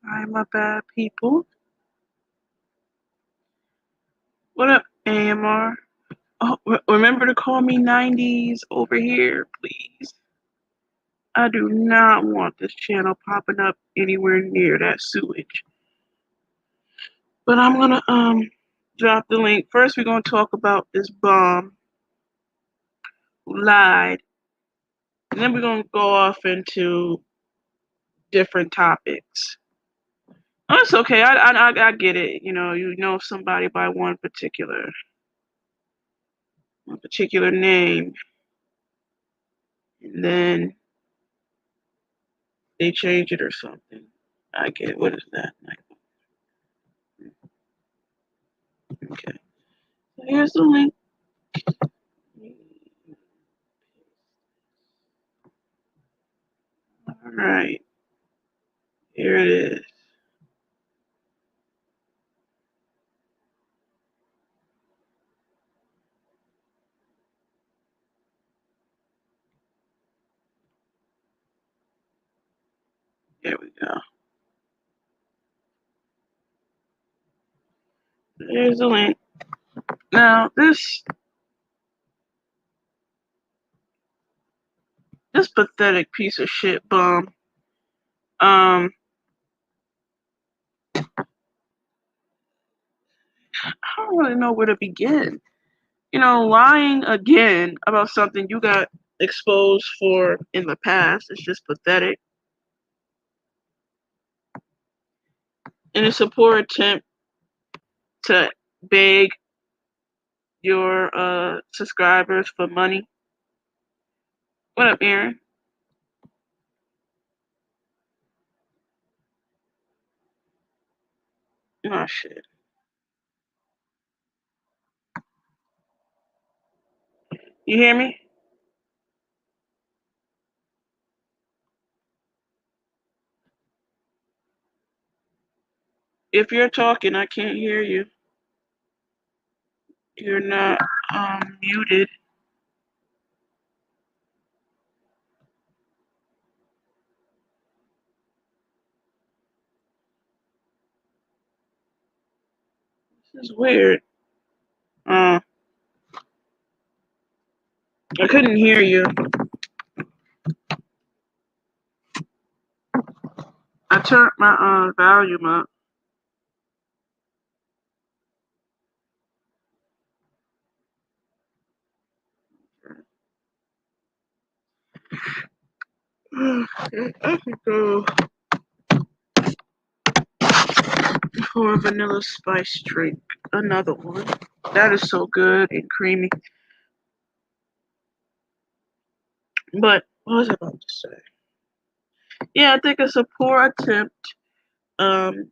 Hi, my bad people. What up, AMR? Oh, remember to call me 90s over here, please. I do not want this channel popping up anywhere near that sewage. But I'm gonna drop the link. First, we're gonna talk about this bum who lied, and then we're gonna go off into different topics. Oh, it's okay. I get it. You know somebody by one particular name, and then they change it or something. I get it. What is that? Okay. So here's the link. All right. Here it is. There we go. There's the link. Now this pathetic piece of shit bum. I don't really know where to begin. Lying again about something you got exposed for in the past is just pathetic. And it's a poor attempt to beg your subscribers for money. What up, Aaron? Oh shit. You hear me? If you're talking, I can't hear you. You're not muted. This is weird. I couldn't hear you. I turned my volume up. I could go for a vanilla spice drink. Another one. That is so good and creamy. But what was I about to say? Yeah, I think it's a poor attempt um,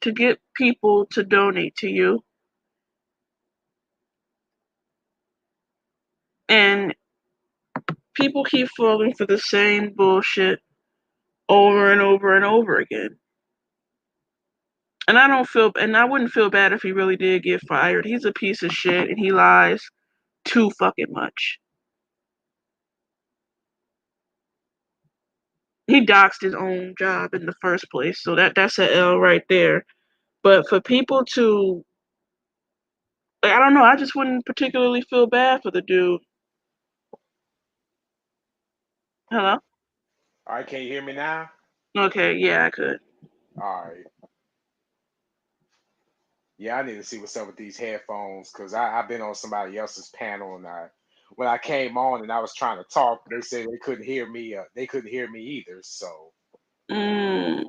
to get people to donate to you. And people keep falling for the same bullshit over and over and over again. And I wouldn't feel bad if he really did get fired. He's a piece of shit and he lies too fucking much. He doxed his own job in the first place, so that's an L right there. But for people to, I don't know, I just wouldn't particularly feel bad for the dude. Hello? All right, can you hear me now? Okay, yeah, I could. All right. Yeah, I need to see what's up with these headphones because I've been on somebody else's panel and when I came on and I was trying to talk, they said they couldn't hear me. They couldn't hear me either. So Mm,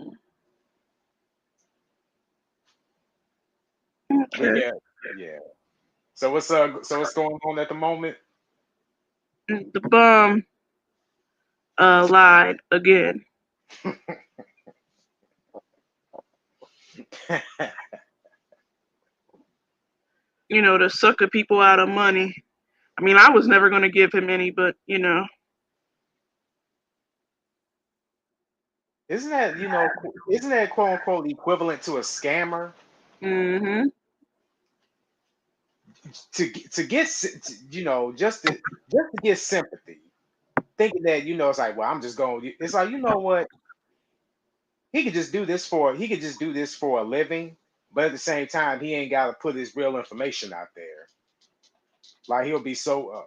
but okay. yeah, yeah. So what's going on at the moment? The bum lied again. To sucker people out of money. I mean, I was never going to give him any, but isn't that quote unquote equivalent to a scammer hmm to get just to get sympathy? thinking that it's like, well, I'm just going. It's like, you know what? He could just do this for a living, but at the same time, he ain't got to put his real information out there. Like he'll be so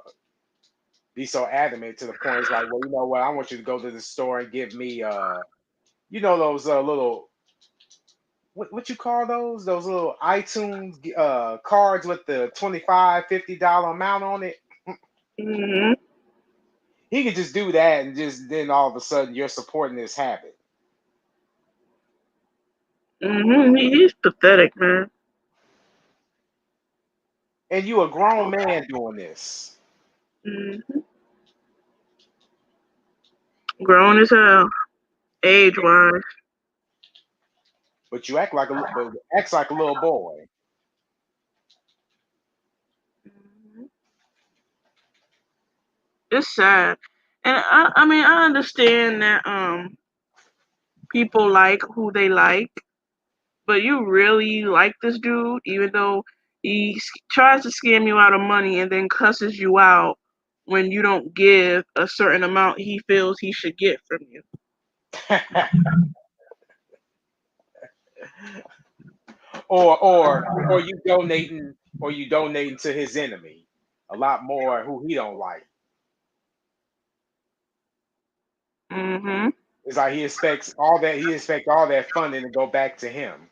adamant to the point. It's like, well, you know what? I want you to go to the store and give me those little what you call those little iTunes cards with the $25-$50 amount on it. Mm-hmm. He could just do that, and just then all of a sudden you're supporting this habit. Mm-hmm. He's pathetic, man. And you a grown man doing this. Mm-hmm. Grown as hell, age wise. But you acts like a little boy. Mm-hmm. It's sad, and I mean, I understand that people like who they like, but you really like this dude, even though he tries to scam you out of money and then cusses you out when you don't give a certain amount he feels he should get from you. or you donating to his enemy a lot more who he don't like. Mm-hmm. It's like he expects all that funding to go back to him.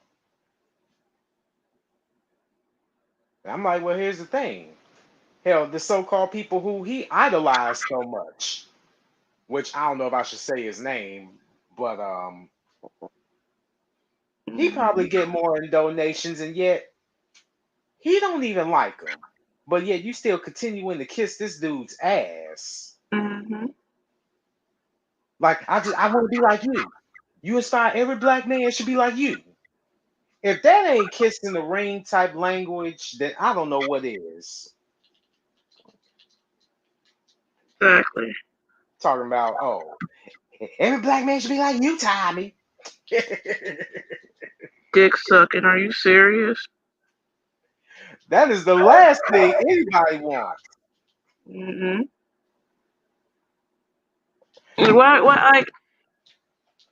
And I'm like, well, here's the thing. Hell, the so-called people who he idolized so much, which I don't know if I should say his name, but he probably get more in donations, and yet he don't even like him. But yet you still continuing to kiss this dude's ass. Mm-hmm. Like I want to be like you. You inspire every black man should be like you. If that ain't kissing the ring type language, then I don't know what is. Exactly. Talking about, oh, every black man should be like you, Tommy. Dick sucking. Are you serious? That is the last thing anybody wants. Mm-hmm. Why?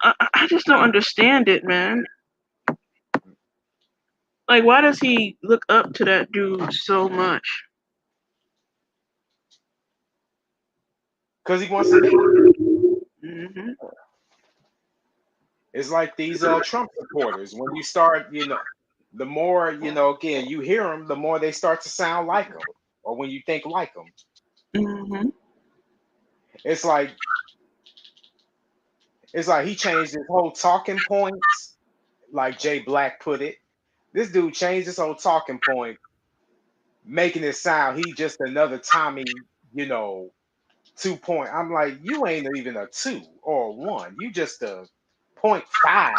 I just don't understand it, man. Like, why does he look up to that dude so much? Because he wants to be. Mm-hmm. It's like these Trump supporters. When you start, the more, again, you hear them, the more they start to sound like them. Or when you think like them. Mm-hmm. It's like he changed his whole talking points, like Jay Black put it. This dude changed his whole talking point, making it sound he just another Tommy, 2 point. I'm like, you ain't even a 2 or a 1. You just a 0.5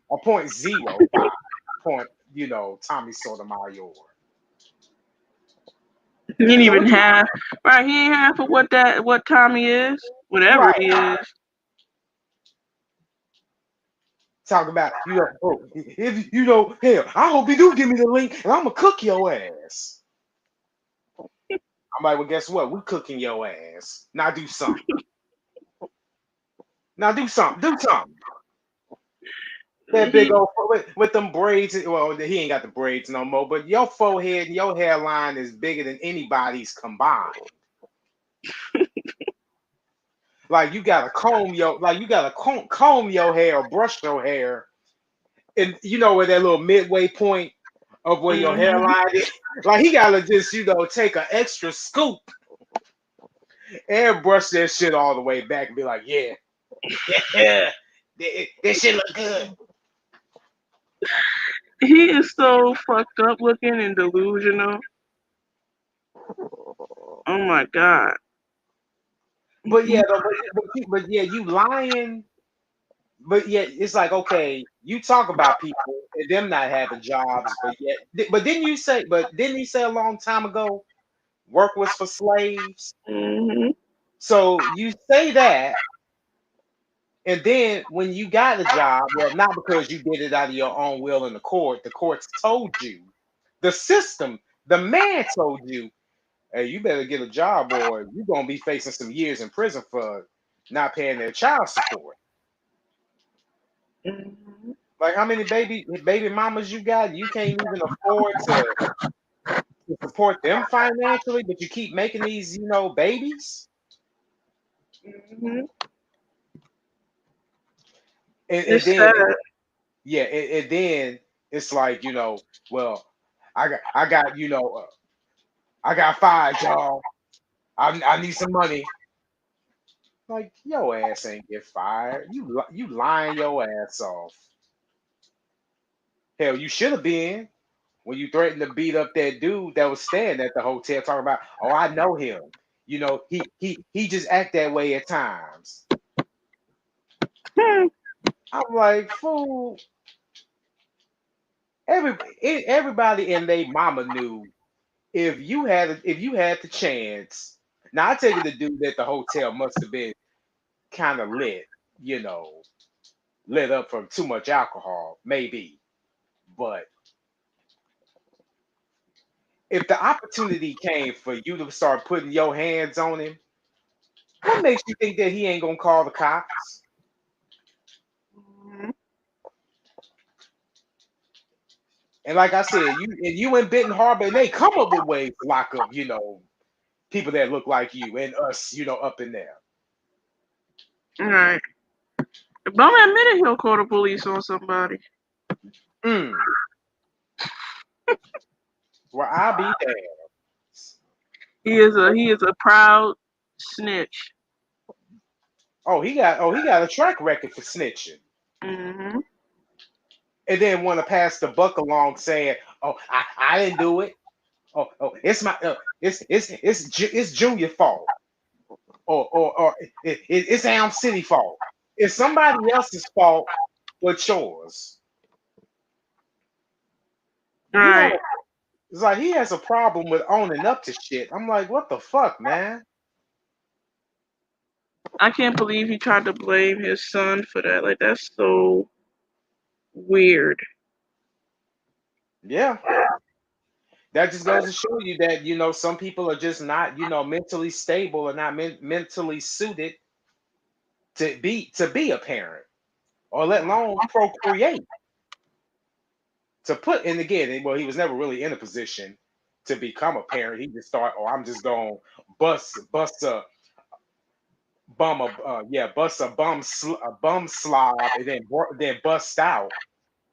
or 0.05 point, Tommy Sotomayor. He ain't So even what you half. Right, he ain't half of what Tommy is. Whatever right he is. talk about? If hell, I hope you do give me the link, and I'm gonna cook your ass. I'm like, well, guess what? We cooking your ass. Now do something. Now do something. Do something. That big He old with them braids. Well, he ain't got the braids no more. But your forehead and your hairline is bigger than anybody's combined. Like you gotta comb your hair or brush your hair, and where that little midway point of where your mm-hmm. hairline is. Like he gotta just take an extra scoop and brush that shit all the way back and be like, yeah, yeah, that shit look good. He is so fucked up looking and delusional. Oh my god. But yeah, though, but yeah, you lying. But yet it's like, okay, you talk about people and them not having jobs, but didn't you say a long time ago work was for slaves? Mm-hmm. So you say that, and then when you got a job, well, not because you did it out of your own will in the courts told you, the system, the man told you, hey, you better get a job or you're gonna be facing some years in prison for not paying their child support. Mm-hmm. Like how many baby mamas you got? You can't even afford to support them financially, but you keep making these, babies. Mm-hmm. And It's then sad. yeah, and then it's like, well, I got fired, y'all. I need some money. Like your ass ain't get fired. You lying your ass off. Hell, you should have been when you threatened to beat up that dude that was staying at the hotel, talking about, oh, I know him. He just act that way at times. Hmm. I'm like, fool. Everybody and they mama knew if you had the chance. Now I take it the dude at the hotel must have been kind of you know, lit up from too much alcohol, maybe. But if the opportunity came for you to start putting your hands on him, what makes you think that he ain't gonna call the cops? Mhm. And like I said, you in Benton Harbor, and they come up with ways to lock up, people that look like you and us, up in there. All right. Bum admitted he'll call the police on somebody. Mm. Well, I'll be damned. He is a proud snitch. Oh, he got a track record for snitching. Mm-hmm. And then want to pass the buck along saying, "Oh, I didn't do it. Oh, it's my it's Junior fault, or it's Elm City fault. It's somebody else's fault but yours. All You right. gotta. It's like he has a problem with owning up to shit. I'm like, what the fuck, man? I can't believe he tried to blame his son for that. Like that's so weird. Yeah, that just goes to show you that some people are just not mentally stable or not mentally suited to be a parent or let alone procreate. To put and again, well, he was never really in a position to become a parent. He just thought, oh, I'm just gonna bust a bust a bum slob and then bust out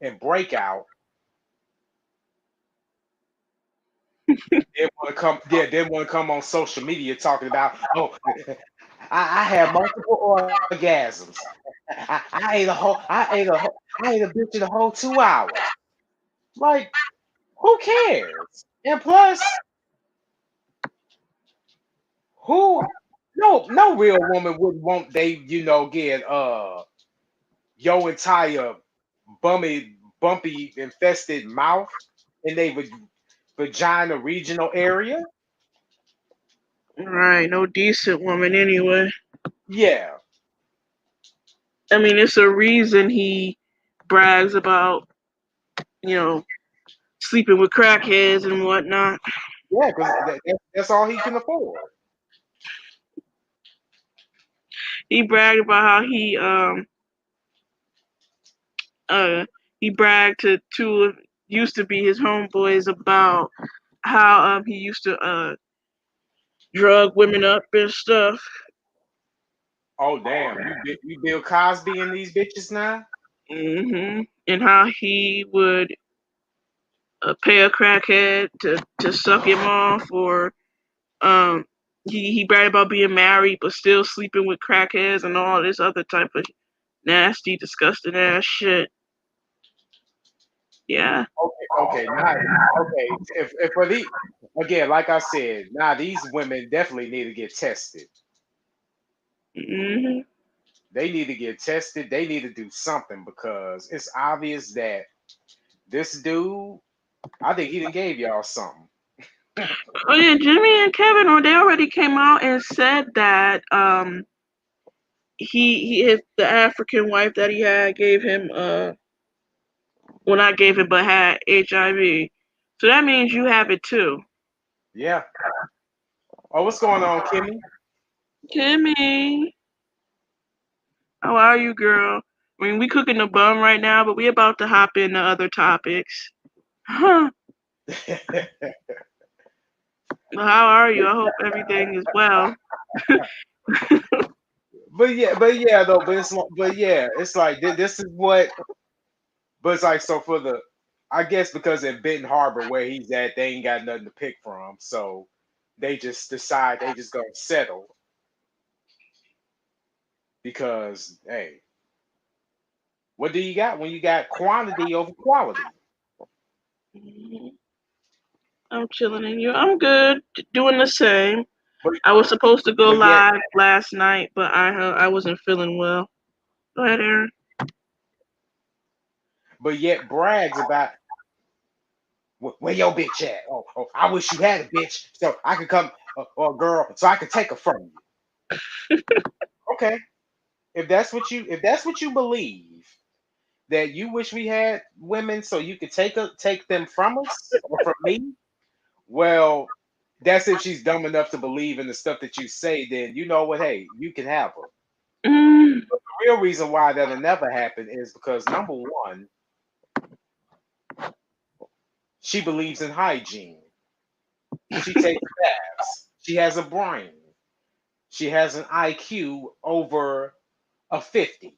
and break out. Then want to come on social media talking about, oh, I had multiple orgasms. I ate a bitch in the whole 2 hours. Like, who cares? And plus, who no real woman would want they, get your entire bumpy infested mouth in their vagina regional area. All right. No decent woman anyway. Yeah. I mean, it's a reason he brags about, you know, sleeping with crackheads and whatnot. Yeah, because that's all he can afford. He bragged about how uh he bragged to two of used to be his homeboys about how he used to drug women up and stuff. Oh damn, you Bill Cosby in these bitches now? And how he would pay a crackhead to suck him off, or um he bragged about being married but still sleeping with crackheads and all this other type of nasty, disgusting ass shit. Yeah. Okay, now okay. If for the again, like I said, now these women definitely need to get tested. hmm They need to get tested. They need to do something because it's obvious that this dude, I think he done gave y'all something. Oh yeah, Jimmy and Kevin, or they already came out and said that the African wife that he had gave him well, not gave him but had HIV. So that means you have it too. Yeah, Oh, what's going on, Kimmy? Kimmy, how are you, girl? I mean, we cooking the bum right now, but we about to hop into other topics. Huh? How are you? I hope everything is well. but yeah, it's like this is what. But it's like so for the, I guess because in Benton Harbor where he's at, they ain't got nothing to pick from, so they just decide they just gonna settle because hey, what do you got when you got quantity over quality? Mhm. I'm chilling in you. I'm good. Doing the same. But I was supposed to go but yet live last night, but I wasn't feeling well. Go ahead, Aaron. but yet brags about where your bitch at? Oh, I wish you had a bitch so I could come or a girl so I could take her from you. Okay, if that's what you believe that you wish we had women so you could take them from us or from me, well, that's if she's dumb enough to believe in the stuff that you say. Then you know what? Hey, you can have her. Mm, The real reason why that'll never happen is because number one, she believes in hygiene. She takes baths. She has a brain. She has an IQ over a 50,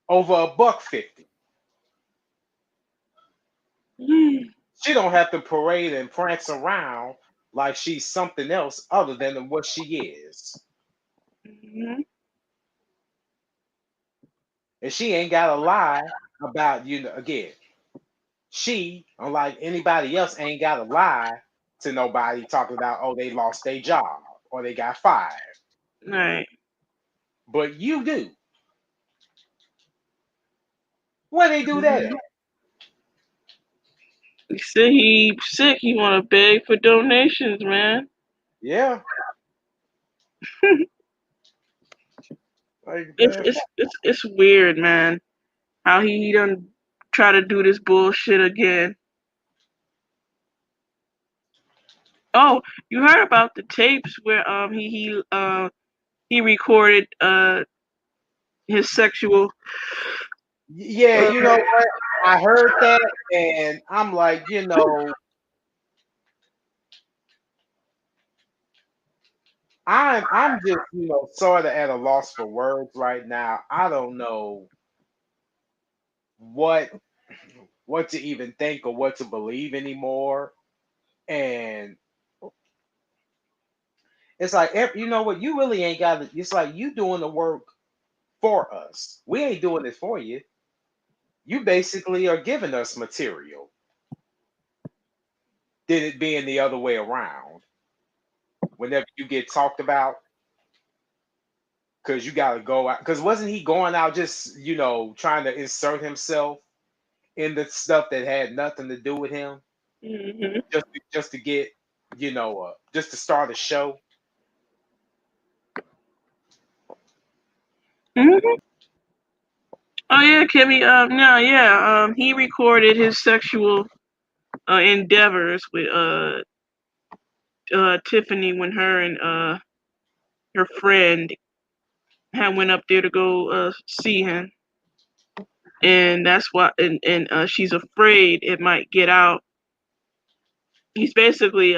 over a buck 50. mm, She don't have to parade and prance around like she's something else other than what she is. mhm, And she ain't got to lie about, again, she, unlike anybody else, ain't got to lie to nobody talking about, oh, they lost their job or they got fired. right. But you do. Where they do that at? Mhm. He said he sick. He want to beg for donations, man. Yeah. Like, It's man, it's it's it's weird, man. How he done try to do this bullshit again. Oh, you heard about the tapes where he recorded his sexual yeah, uh you know what? I heard that and I'm like, I'm just, sort of at a loss for words right now. I don't know what to even think or what to believe anymore. And it's like, you know what? You really ain't got to. It's like you doing the work for us. We ain't doing it for you. You basically are giving us material. Did it being the other way around? Whenever you get talked about, because you got to go out. Because wasn't he going out just trying to insert himself in the stuff that had nothing to do with him, mhm. just to get just to start a show. Mhm. Oh yeah, Kimmy. No, yeah. He recorded his sexual endeavors with Tiffany when her and her friend had went up there to go see him, and that's why. And she's afraid it might get out. He's basically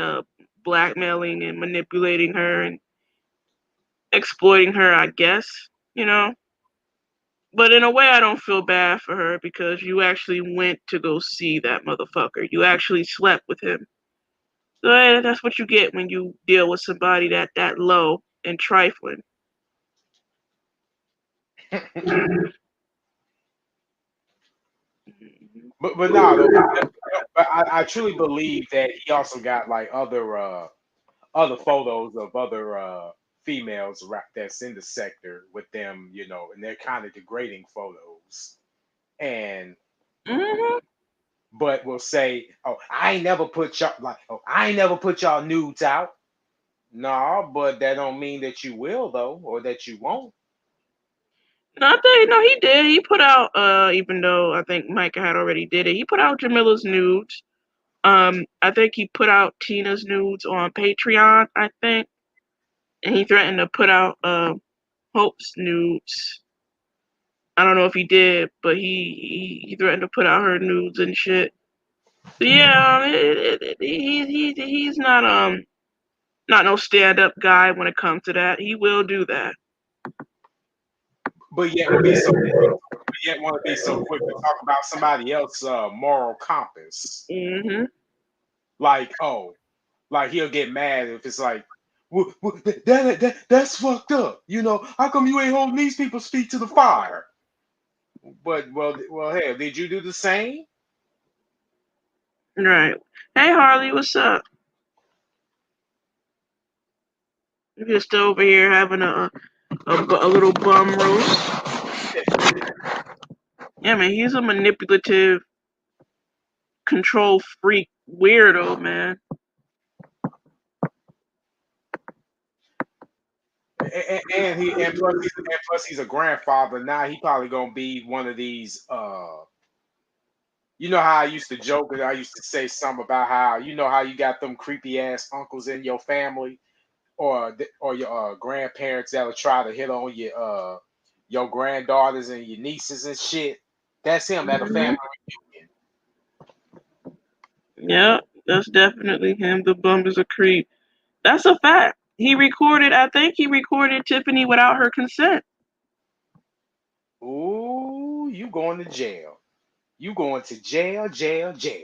blackmailing and manipulating her and exploiting her, I guess. You know. But in a way, I don't feel bad for her because you actually went to go see that motherfucker. You actually slept with him. So that's what you get when you deal with somebody that low and trifling. But no, though. But I truly believe that he also got like other photos of other females that's in the sector with them, and they're kind of degrading photos. And Hmm. but will say, "Oh, I ain't never put y'all like, oh, I ain't never put y'all nudes out." No, but that don't mean that you will though, or that you won't. No, I think no, he did. He put out even though I think Micah had already did it. He put out Jamila's nudes. I think he put out Tina's nudes on Patreon, I think, and he threatened to put out Hope's nudes. I don't know if he did, but he threatened to put out her nudes and shit. So yeah, he's not no stand up guy when it comes to that. He will do that. But yet want to be so quick to talk about somebody else's moral compass. Mm-hmm. Like, oh, like he'll get mad if it's like, that's fucked up. You know, how come you ain't holding these people's feet to the fire? But hell, did you do the same? Right. Hey Harley, what's up? You're just over here having a little bum roast. Yeah, man, he's a manipulative, control freak weirdo, man. And plus he's a grandfather now. He probably gonna be one of these. You know how I used to joke and I used to say something about how you know how you got them creepy ass uncles in your family or your grandparents that'll try to hit on your granddaughters and your nieces and shit. That's him at a family reunion. Yeah, that's definitely him. The bum is a creep. That's a fact. I think he recorded Tiffany without her consent. Ooh, you going to jail. You going to jail, jail, jail.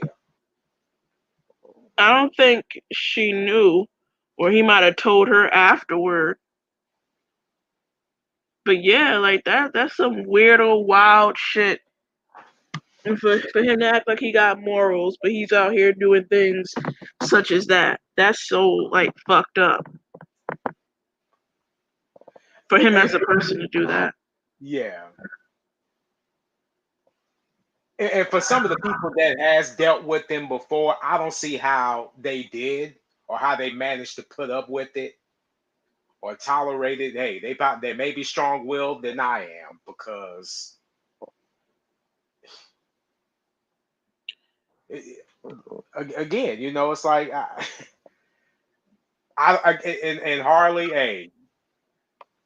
I don't think she knew, or he might have told her afterward. But yeah, like that's some weirdo, wild shit. And for him to act like he got morals, but he's out here doing things such as that. That's so like fucked up. For him as a person to do that. Yeah. And for some of the people that has dealt with them before, I don't see how they did or how they managed to put up with it or tolerate it. Hey, they may be strong willed than I am because again, you know, it's like and Harley, hey,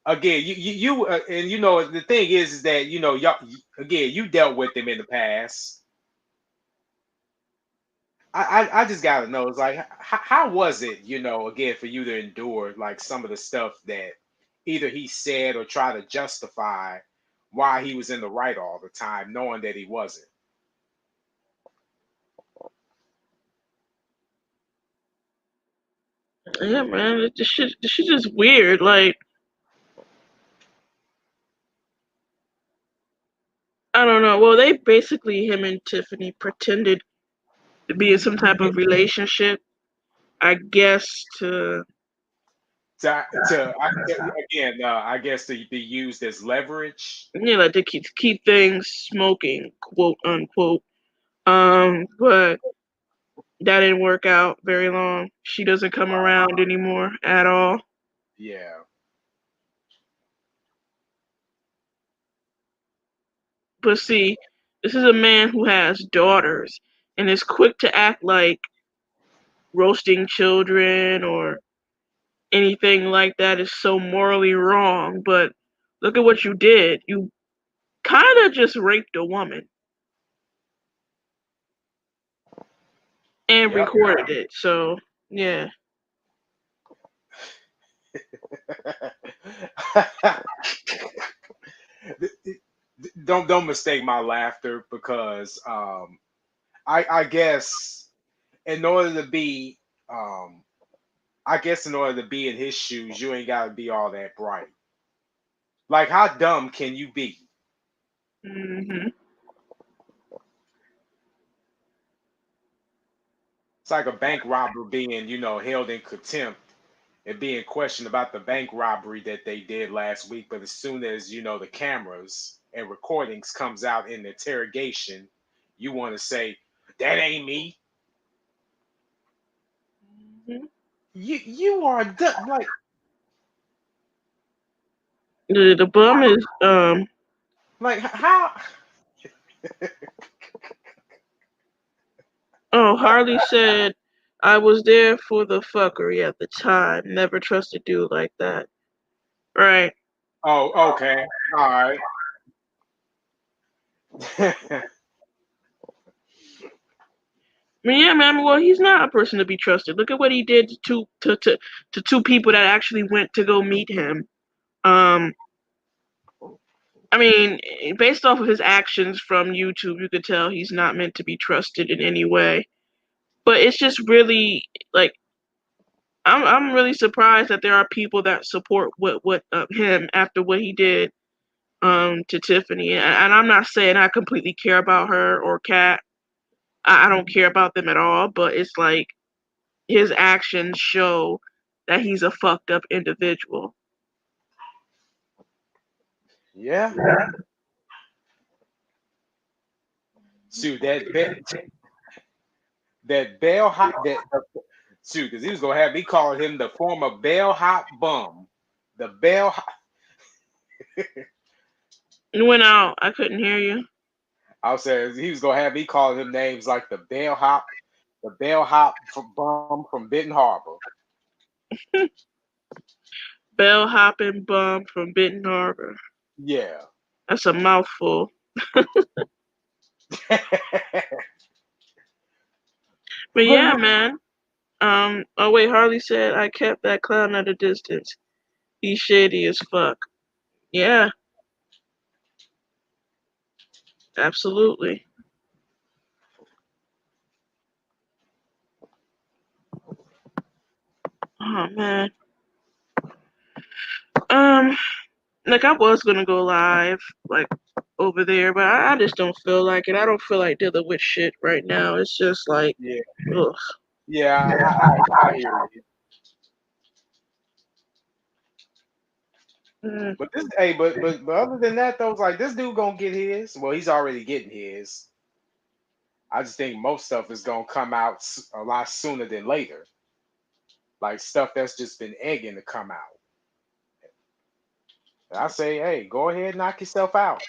again, and you know the thing is that you know y'all again you dealt with them in the past. I just gotta know. It's like how was it, you know, again for you to endure like some of the stuff that either he said or try to justify why he was in the right all the time, knowing that he wasn't. Yeah, man, this shit is weird. Like, I don't know. Well, they basically him and Tiffany pretended to be in some type of relationship. I guess Again, I guess to be used as leverage. like to keep things smoking, quote unquote. But that didn't work out very long. She doesn't come around anymore at all. Yeah. But see, this is a man who has daughters and is quick to act like roasting children or anything like that is so morally wrong. But look at what you did. You kind of just raped a woman and Yep. recorded it. So, yeah. Don't mistake my laughter because I guess in order to be I guess in order to be in his shoes, you ain't gotta be all that bright. Like how dumb can you be? Hmm. It's like a bank robber being, you know, held in contempt and being questioned about the bank robbery that they did last week. But as soon as, you know, the cameras and recordings comes out in the interrogation, you want to say, that ain't me. Hmm. You are dumb. Like The bum is how Oh, Harley said, I was there for the fuckery at the time. Never trust a dude like that. Right. Oh, okay. All right. I mean, yeah, man. Well, he's not a person to be trusted. Look at what he did to two people that actually went to go meet him. Um, I mean, based off of his actions from YouTube, you could tell he's not meant to be trusted in any way. But it's just really like I'm really surprised that there are people that support what him after what he did to Tiffany. And I'm not saying I completely care about her or Kat. I don't care about them at all. But it's like his actions show that he's a fucked up individual. Yeah. Shoot, that bellhop that shoot, because he was gonna have me calling him the former bellhop bum. The bellhop. You went out. I couldn't hear you. I was saying he was gonna have me calling him names like the bellhop bum from Benton Harbor. Bellhopping bum from Benton Harbor. Yeah. That's a mouthful. But Well, yeah, man. Oh wait, Harley said I kept that clown at a distance. He's shady as fuck. Yeah, absolutely. Oh man. Um, like I was gonna go live, like over there, but I just don't feel like it. I don't feel like dealing with shit right now. It's just like, yeah, ugh. yeah, I hear you. Mm, But this, hey, but other than that, though, it's like this dude gonna get his. Well, he's already getting his. I just think most stuff is gonna come out a lot sooner than later. Like stuff that's just been egging to come out. And I say, hey, go ahead, knock yourself out.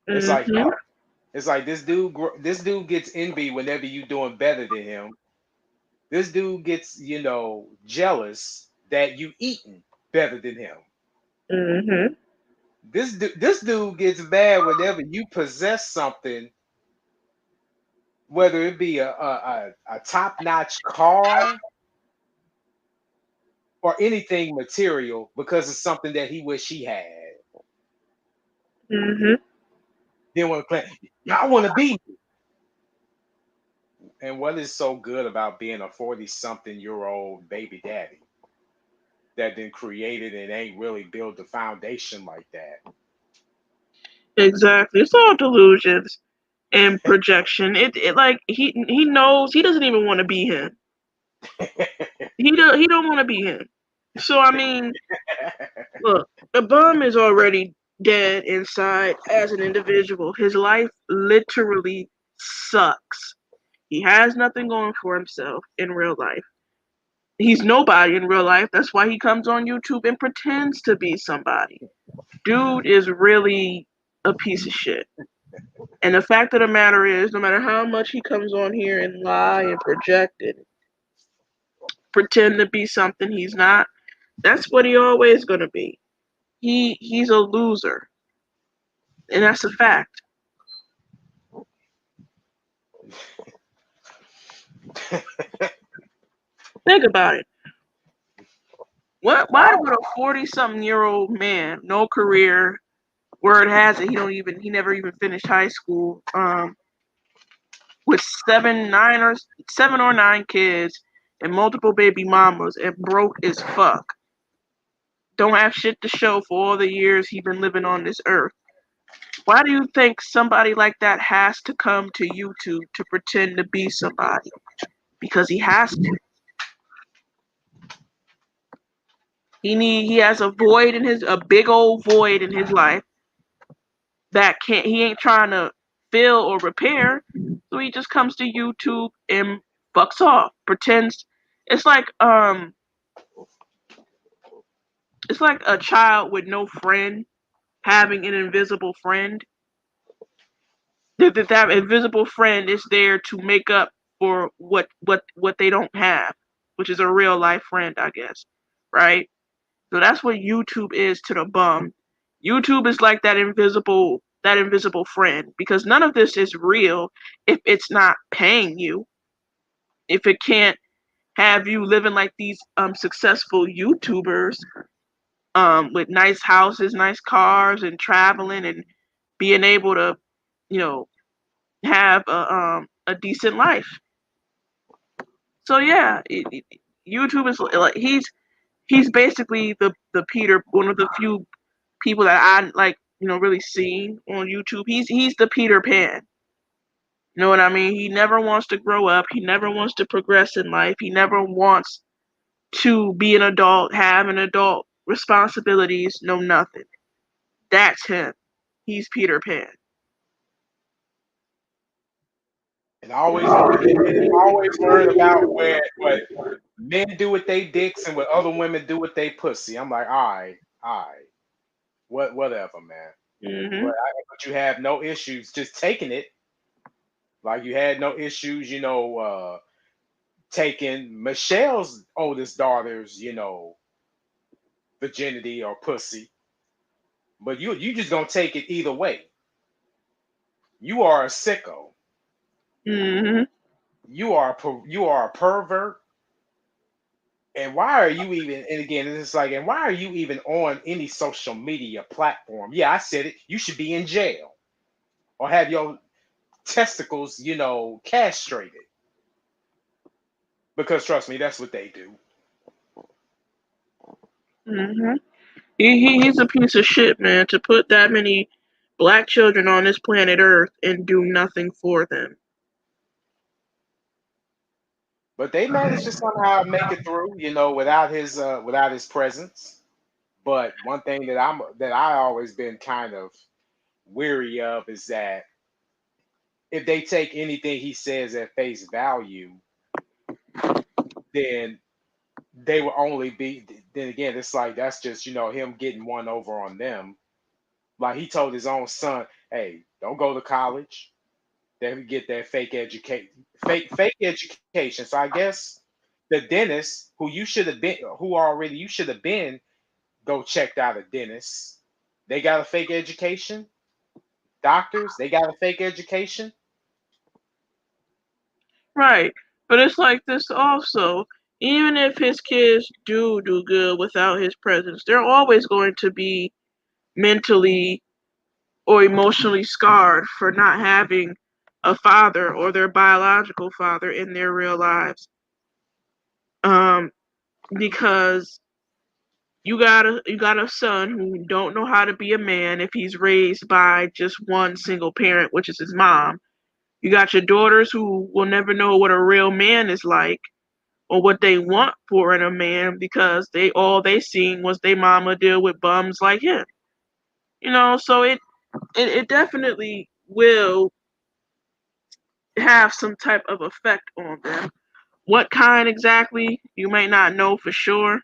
It's like mm-hmm. it's like this dude gets envy whenever you doing better than him. This dude gets jealous that you eating better than him. Mm-hmm. This dude gets mad whenever you possess something, whether it be a top notch car or anything material, because it's something that he wish he had. Mm-hmm. Then want to claim, yeah, I want to be. And what is so good about being a 40-something-year-old baby daddy that then created and ain't really built the foundation like that? Exactly. It's all delusions and projection. It like he knows he doesn't even want to be him. He don't want to be him. So I mean, look, the bum is already dead inside as an individual. His life literally sucks. He has nothing going for himself in real life. He's nobody in real life. That's why he comes on YouTube and pretends to be somebody. Dude is really a piece of shit. And the fact of the matter is, no matter how much he comes on here and lie and project and pretend to be something he's not, that's what he always gonna be. He's a loser. And that's a fact. Think about it. Why Wow. would a 40-something-year-old man, no career, word has it he never even finished high school, with 7 or 9 kids and multiple baby mamas and broke as fuck. Don't have shit to show for all the years he been living on this earth. Why do you think somebody like that has to come to YouTube to pretend to be somebody? Because he has to. He has a big old void in his life that can't he ain't trying to fill or repair. So he just comes to YouTube and fucks off. Pretends it's like um it's like a child with no friend having an invisible friend. that invisible friend is there to make up for what they don't have, which is a real life friend, I guess, right? So that's what YouTube is to the bum. YouTube is like that invisible friend, because none of this is real if it's not paying you, if it can't have you living like these successful YouTubers, with nice houses, nice cars, and traveling and being able to, you know, have a decent life. So yeah, YouTube is like he's basically the Peter, one of the few people that I like, really seen on YouTube. He's the Peter Pan. You know what I mean? He never wants to grow up. He never wants to progress in life. He never wants to be an adult, have an adult responsibilities, no nothing. That's him. He's Peter Pan. And I always learn and I always learn about where what men do with they dicks and what other women do with they pussy. I'm like, all right, whatever, man. Hmm. But you have no issues just taking it. Like you had no issues, taking Michelle's oldest daughter's, virginity or pussy. But you just gonna take it either way. You are a sicko. Hmm. You are a pervert. And why are you even? And again, it's like, and why are you even on any social media platform? Yeah, I said it. You should be in jail or have your testicles, castrated. Because trust me, that's what they do. Hmm. He's a piece of shit, man, to put that many black children on this planet Earth and do nothing for them. But they managed to somehow make it through, without his presence. But one thing that I always been kind of weary of is that if they take anything he says at face value, then they will only be. Then again, it's like that's just him getting one over on them. Like he told his own son, "Hey, don't go to college. Then get that fake education." So I guess the dentist who you should have been go checked out a dentist. They got a fake education. Doctors, they got a fake education. Right. But it's like this also. Even if his kids do good without his presence, they're always going to be mentally or emotionally scarred for not having a father or their biological father in their real lives. Um, because you got a son who don't know how to be a man if he's raised by just one single parent, which is his mom. You got your daughters who will never know what a real man is like or what they want for in a man because they seen was their mama deal with bums like him. So it definitely will have some type of effect on them. What kind exactly, you might not know for sure.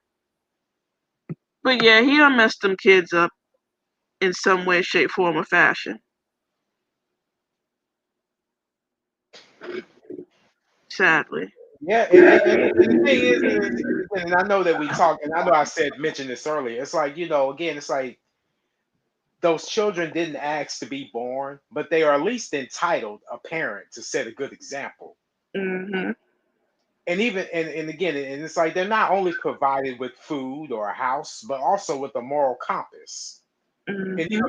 But yeah, he done messed them kids up in some way, shape, form, or fashion. Sadly. Yeah, and the thing is, and I know that we talked, and I know mentioned this earlier. It's like again, it's like those children didn't ask to be born, but they are at least entitled a parent to set a good example. Mhm. And even and again, and it's like they're not only provided with food or a house, but also with a moral compass. And Mhm. even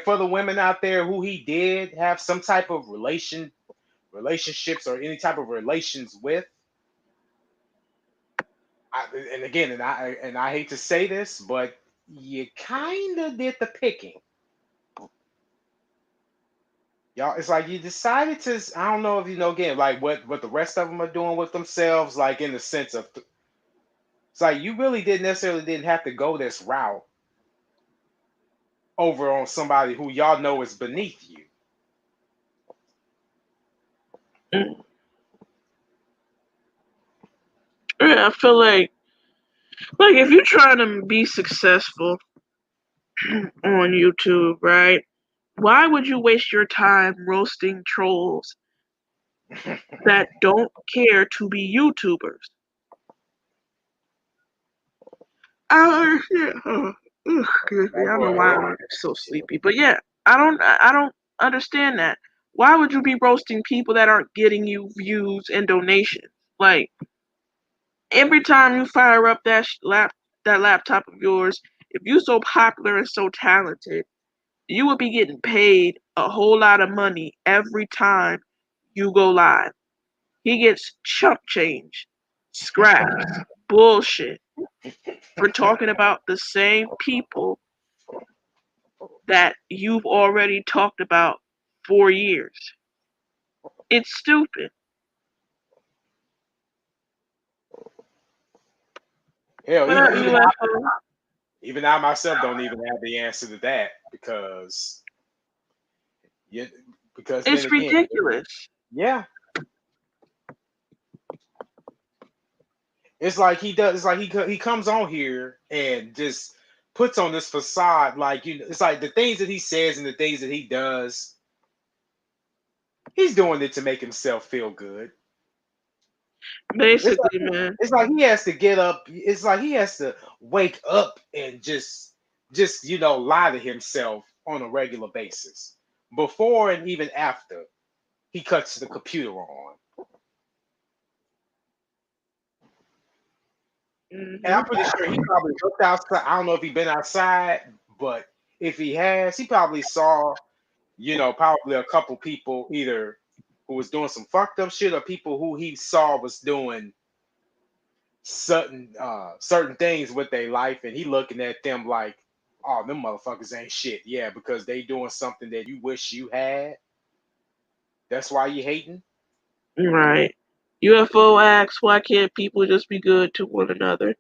for the women out there who he did have some type of relationships or any type of relations with, and again, and I hate to say this, but you kind of did the picking. Y'all, it's like you decided to. I don't know if again, like what the rest of them are doing with themselves, like in the sense of, it's like you really didn't have to go this route over on somebody who y'all know is beneath you. Mm. Yeah, I feel like if you're trying to be successful on YouTube, right? Why would you waste your time roasting trolls that don't care to be YouTubers? I excuse me. I don't know why I'm so sleepy, but yeah, I don't understand that. Why would you be roasting people that aren't getting you views and donations? Like every time you fire up that laptop of yours, if you're so popular and so talented, you would be getting paid a whole lot of money every time you go live. He gets chump change, scraps, bullshit for talking about the same people that you've already talked about for years. It's stupid. Hell, What up, UFO? even I myself don't even have the answer to that because yeah, because then It's again, ridiculous. yeah, it's like he does. It's like he comes on here and just puts on this facade. Like it's like the things that he says and the things that he does. He's doing it to make himself feel good. It's Basically, like man. it's like he has to get up. It's like he has to wake up and just lie to himself on a regular basis before and even after he cuts the computer on. And I'm Hmm. pretty sure he probably looked outside. I don't know if he's been outside, but if he has, he probably saw, probably a couple people either who was doing some fucked up shit or people who he saw was doing certain things with their life, and he looking at them like, oh, them motherfuckers ain't shit. Yeah, because they doing something that you wish you had. That's why you hating. Right. UFO asks, why can't people just be good to one another?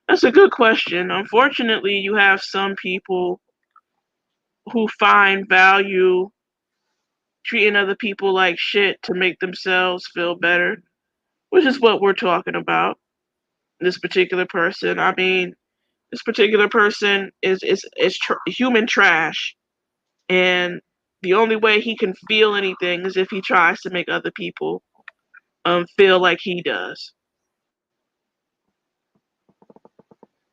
That's a good question. Unfortunately, you have some people who find value treating other people like shit to make themselves feel better, which is what we're talking about. This particular person. I mean, this particular person is human trash, and the only way he can feel anything is if he tries to make other people feel like he does.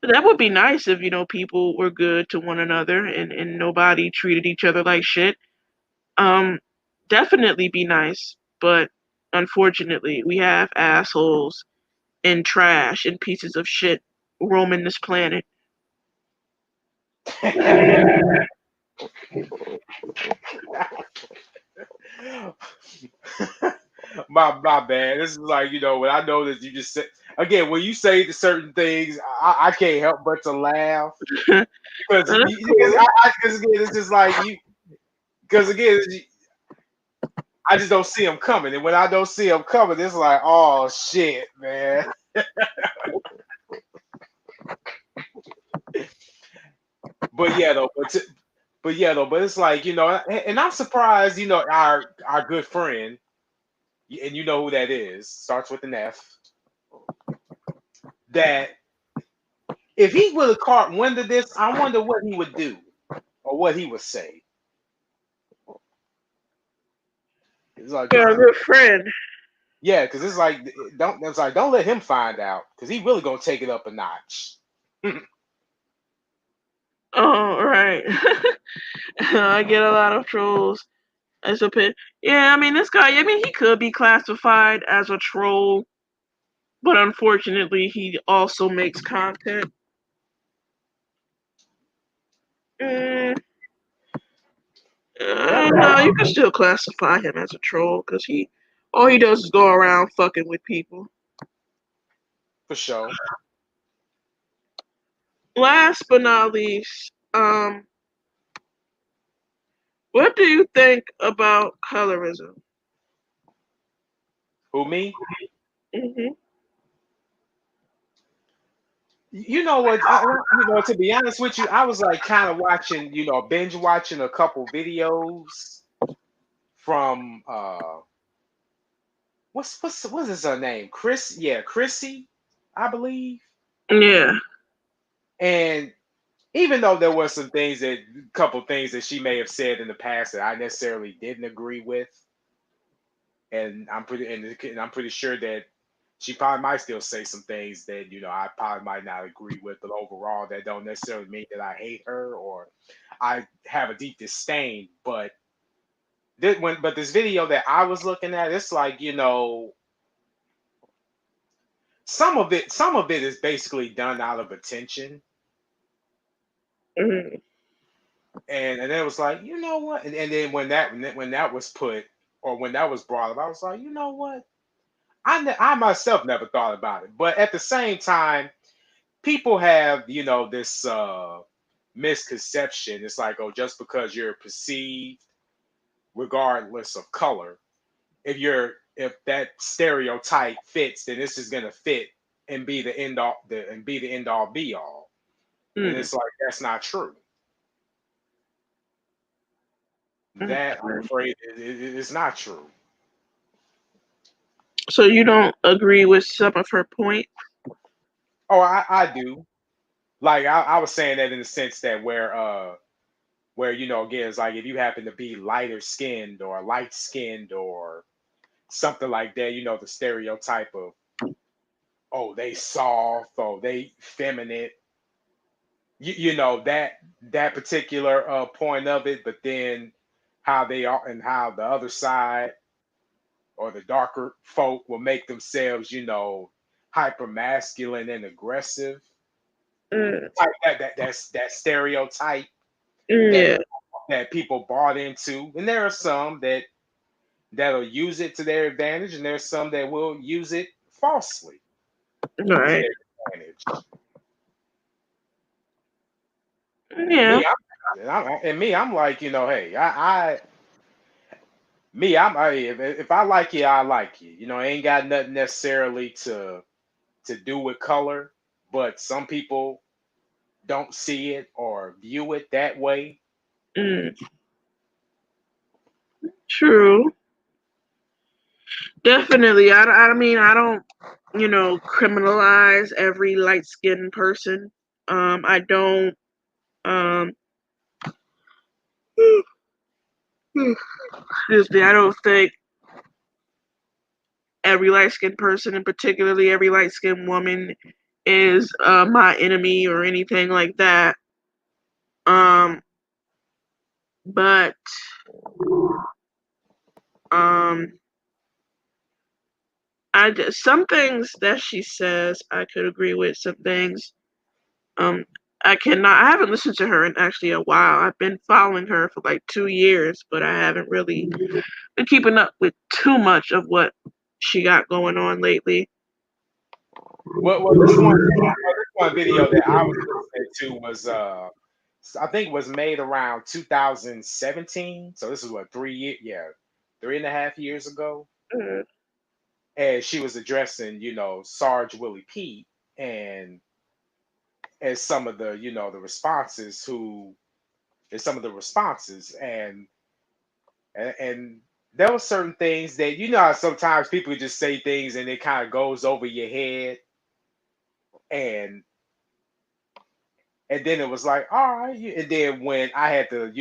But that would be nice if people were good to one another and nobody treated each other like shit. Um, definitely be nice, but unfortunately, we have assholes and trash and pieces of shit roaming this planet. my bad. This is like when I know that you just said again when you say the certain things, I can't help but to laugh because That's because cool. because again it's just like you because again I just don't see them coming, and when I don't see them coming, it's like oh shit, man. But yeah though, but it's like and I'm surprised our good friend, and you know who that is, starts with an F, that if he would have caught wind of this, I wonder what he would do or what he would say. It's like, You're a good friend. yeah, because don't let him find out because he really gonna take it up a notch. Oh, right. I get a lot of trolls. As a pit. Yeah, I mean, this guy, I mean, he could be classified as a troll, but unfortunately, he also makes content. Mm, Yep, no, you can still classify him as a troll because all he does is go around fucking with people. for sure. Last but not least, what do you think about colorism? Who me? Hmm. You know what? To be honest with you, I was like kind of watching, binge watching a couple videos from what's his her name? Chrissy, I believe. Yeah. And even though there were some things that, couple things that she may have said in the past that I necessarily didn't agree with, and I'm pretty sure that she probably might still say some things that I probably might not agree with, but overall that don't necessarily mean that I hate her or I have a deep disdain. But this video that I was looking at, it's like some of it is basically done out of attention, Mm, and it was like what, and then when that was put or when that was brought up, I was like what. I myself never thought about it, but at the same time, people have this misconception. It's like, oh, just because you're perceived, regardless of color, if that stereotype fits, then this is gonna fit and be the end all be all. And mm, it's like that's not true. That I'm okay. afraid it's not true. So you don't agree with some of her points? Oh, I do. Like I was saying that in the sense that where again it's like if you happen to be lighter skinned or light skinned or something like that, the stereotype of, oh, they soft, oh, they feminine, that particular point of it, but then how they are and how the other side or the darker folk will make themselves hyper masculine and aggressive, Mm, like that's that stereotype that yeah, that people bought into. And there are some that'll use it to their advantage, and there's some that will use it falsely to right. their advantage. Yeah. Me, I'm like, hey, if I like you, I like you. It ain't got nothing necessarily to do with color, but some people don't see it or view it that way. Mm, true. Definitely. I mean, I don't, criminalize every light skinned person. I don't, um, excuse me, I don't think every light skinned person, and particularly every light skinned woman, is my enemy or anything like that. Um, but um, some things that she says I could agree with. Some things um I cannot. I haven't listened to her in actually a while. I've been following her for like 2 years, but I haven't really been keeping up with too much of what she got going on lately. Well, this one video that I was listening to was I think it was made around 2017. So this is what 3 year, yeah, 3.5 years ago. Mm, And she was addressing, Sarge Willie Pete and as some of the, the responses who and some of the responses and there were certain things that how sometimes people just say things and it kind of goes over your head and and then it was like, all right. And then when I had to,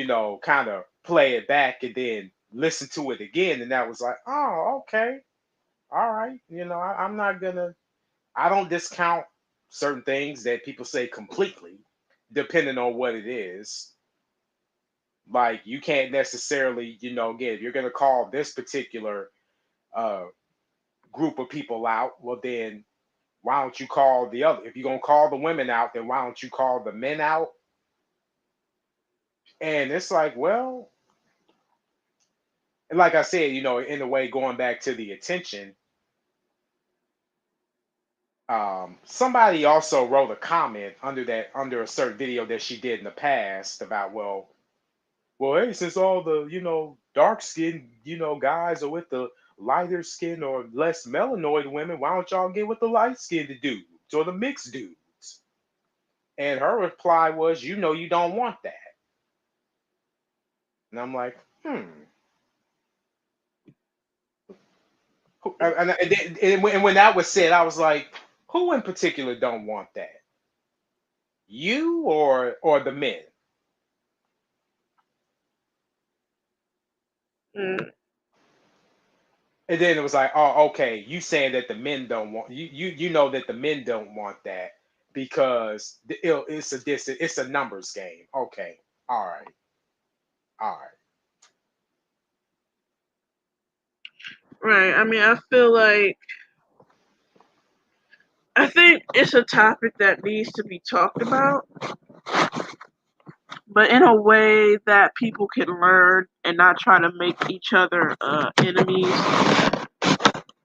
kind of play it back and then listen to it again, and that was like, oh, okay, all right. I'm not gonna, I don't discount certain things that people say completely, depending on what it is. Like you can't necessarily, again, if you're gonna call this particular uh, group of people out, well then why don't you call the other? If you're gonna call the women out, then why don't you call the men out? And it's like, well, and like I said, in a way, going back to the attention, somebody also wrote a comment under a certain video that she did in the past about, well, hey, since all the dark skinned guys are with the lighter skin or less melanoid women, why don't y'all get with the light skinned dudes or the mixed dudes? And her reply was, you don't want that. And I'm like, and when that was said, I was like, who in particular don't want that? You or the men? Mm, And then it was like, oh, okay, you saying that the men don't want you know that the men don't want that because it's a distance, it's a numbers game. Okay, all right, all right. right. I mean, I think it's a topic that needs to be talked about, but in a way that people can learn and not try to make each other enemies.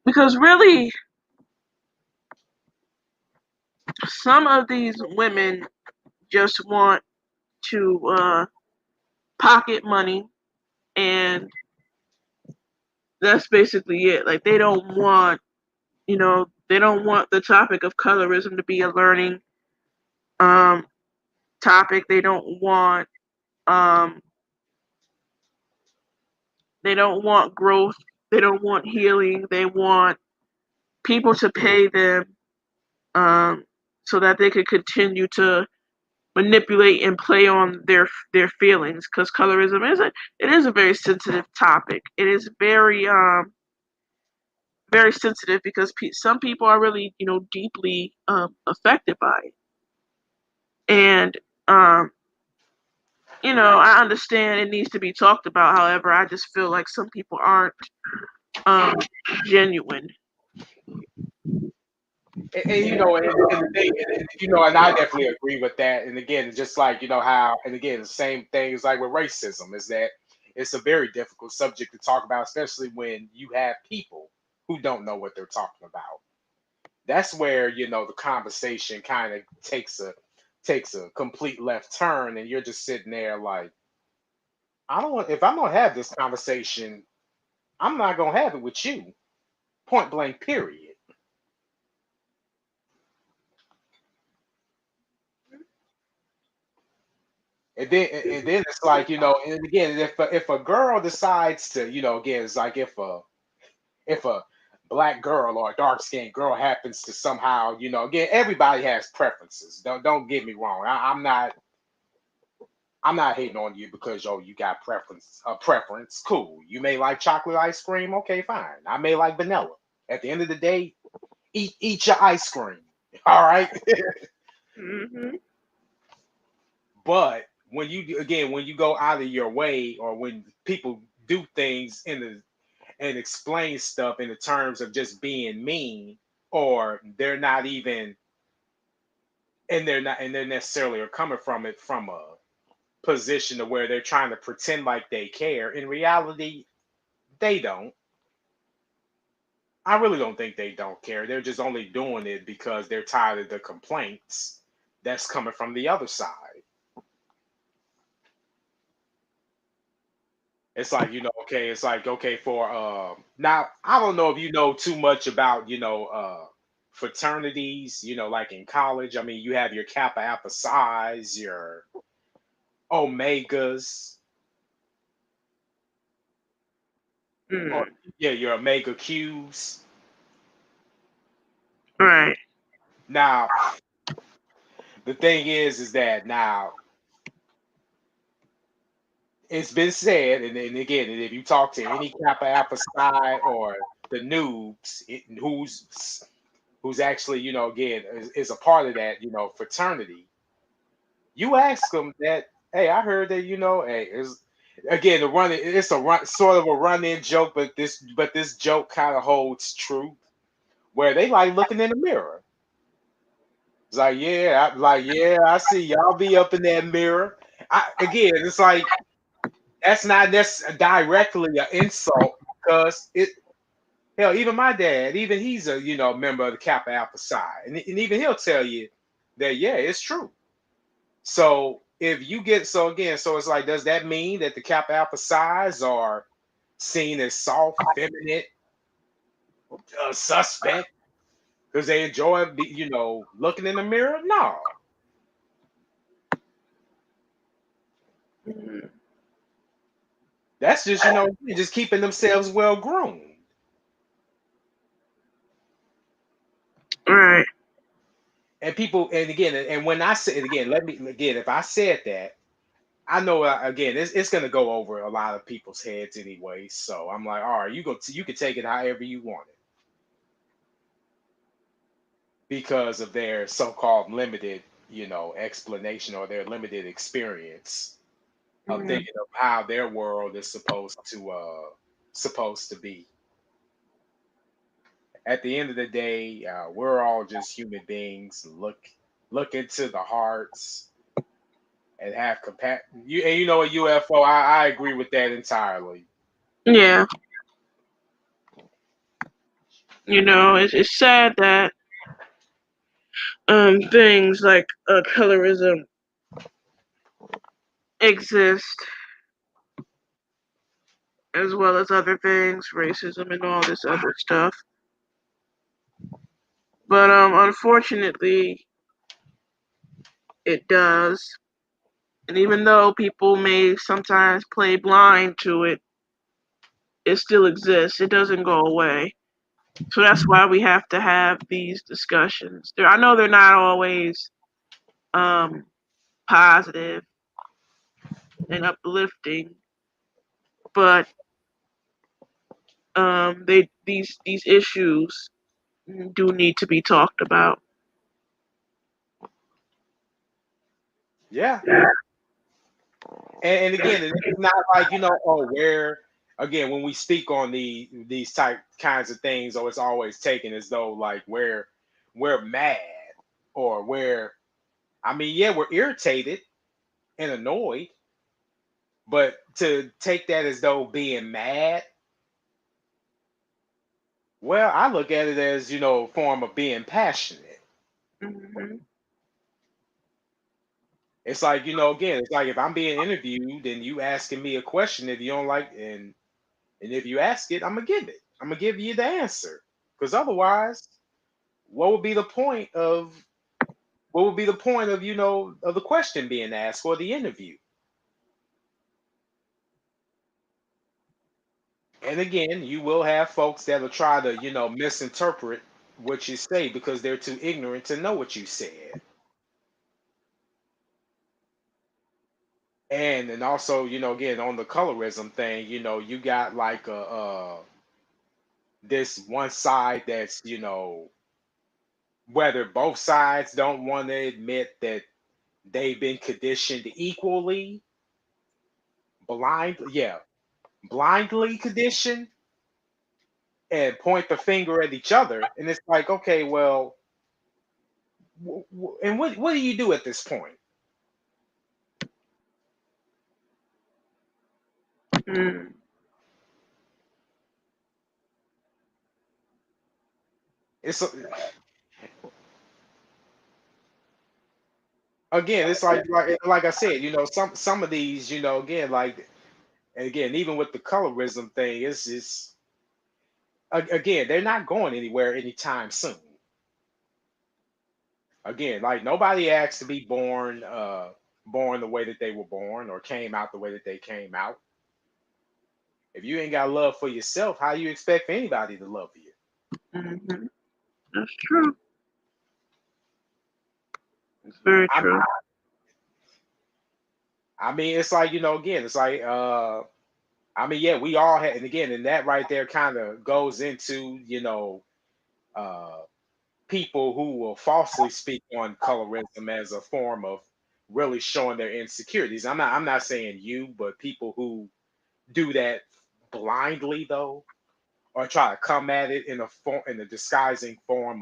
Because really, some of these women just want to pocket money, and that's basically it. Like they don't want the topic of colorism to be a learning um, topic. Um, they don't want growth. They don't want healing. They want people to pay them um, so that they could continue to manipulate and play on their feelings. Because colorism is a very sensitive topic. It is very sensitive because some people are really deeply affected by it. And um, I understand it needs to be talked about. However, I just feel like some people aren't um, genuine. And and the thing, and I definitely agree with that. And again, it's just like how, and again, the same thing is like with racism is that it's a very difficult subject to talk about, especially when you have people who don't know what they're talking about. That's where the conversation kind of takes a complete left turn, and you're just sitting there like, I don't want if I'm gonna have this conversation, I'm not gonna have it with you. Point blank, period. And then it's like and again, if a girl decides to again, it's like if a black girl or a dark skinned girl happens to somehow again, everybody has preferences. Don't get me wrong. I'm not hating on you because you got preference. Cool. You may like chocolate ice cream. Okay, fine. I may like vanilla. At the end of the day, eat your ice cream. All right. Hmm. But when you go out of your way, or when people do things and explain stuff in the terms of just being mean, or they're necessarily are coming from it from a position to where they're trying to pretend like they care. In reality, they don't. I really don't think they don't care. They're just only doing it because they're tired of the complaints that's coming from the other side. It's like, okay, it's like, okay, for now, I don't know if you know too much about, fraternities, like in college. I mean, you have your Kappa Alpha Psi's, your Omegas, or Mm. yeah, your Omega Qs. Right. Now, the thing is that now it's been said, and again, and if you talk to any Kappa Alpha Psi or the noobs, who's actually, again, is a part of that, fraternity, you ask them that, hey, I heard that, hey, again, it's a run, sort of a run-in joke, but this joke kind of holds true, where they like looking in the mirror. It's like, yeah, I see y'all be up in that mirror. Again, it's like that's not directly an insult because hell, even my dad, even he's a member of the Kappa Alpha Psi, and even he'll tell you that yeah, it's true. So if you get so again, so it's like, does that mean that the Kappa Alpha Psi's are seen as soft, feminine, suspect because they enjoy, looking in the mirror? No, Mhm. that's just just keeping themselves well groomed. Right. And people, and again, and when I say it again, let me again, if I said that, I know again, it's gonna go over a lot of people's heads anyway. So I'm like, all right, you can take it however you want it because of their so-called limited, explanation or their limited experience of Mhm. thinking of how their world is supposed to be. At the end of the day, we're all just human beings. Look into the hearts and have compassion. You know a UFO. I agree with that entirely. Yeah, it's sad that things like colorism exist, as well as other things, racism and all this other stuff. But unfortunately, it does. And even though people may sometimes play blind to it, it still exists. It doesn't go away. So that's why we have to have these discussions. I know they're not always um, positive and uplifting, but these issues do need to be talked about. Yeah, and again, it's not like oh, where again when we speak on these type kinds of things, or it's always taken as though like we're mad or we're I mean, yeah, we're irritated and annoyed, but to take that as though being mad, well, I look at it as a form of being passionate. Hmm. It's like again, it's like if I'm being interviewed and you asking me a question, if you don't like and if you ask it, I'm gonna give it. I'm gonna give you the answer. Because otherwise, what would be the point of of the question being asked or the interview? And again, you will have folks that'll try to misinterpret what you say because they're too ignorant to know what you said. And also, again, on the colorism thing, you got like this one side that's whether both sides don't want to admit that they've been conditioned equally, blindly conditioned, and point the finger at each other. And it's like, okay, well, and what do you do at this point? Mm. It's again, it's like I said, some of these, again, like and again, even with the colorism thing, again, they're not going anywhere anytime soon. Again, like nobody asked to be born the way that they were born or came out the way that they came out. If you ain't got love for yourself, how you expect for anybody to love you? Hmm. That's true. It's very I true. I mean, it's like, again, it's like I mean, yeah, we all had, and again, and that right there kind of goes into, uh people who will falsely speak on colorism as a form of really showing their insecurities. I'm not saying you, but people who do that blindly though, or try to come at it in a disguising form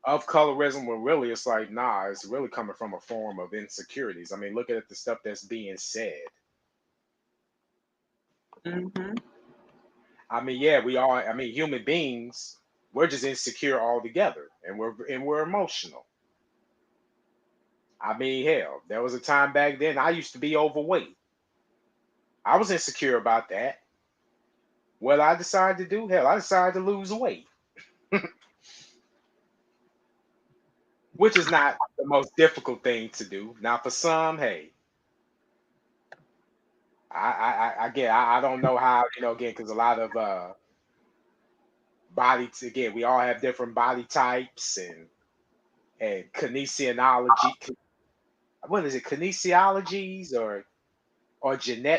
of colorism when really it's like, nah, it's really coming from a form of insecurities. I mean, look at the stuff that's being said. Hmm. I mean, yeah, we all I mean, human beings, we're just insecure altogether and we're emotional. I mean, hell, there was a time back then I used to be overweight. I was insecure about that. What I decided to do, hell, I decided to lose weight, which is not the most difficult thing to do. Now, for some, hey, I don't know how, again, because a lot of again, we all have different body types, and and kinesiology. What is it? Kinesiologies or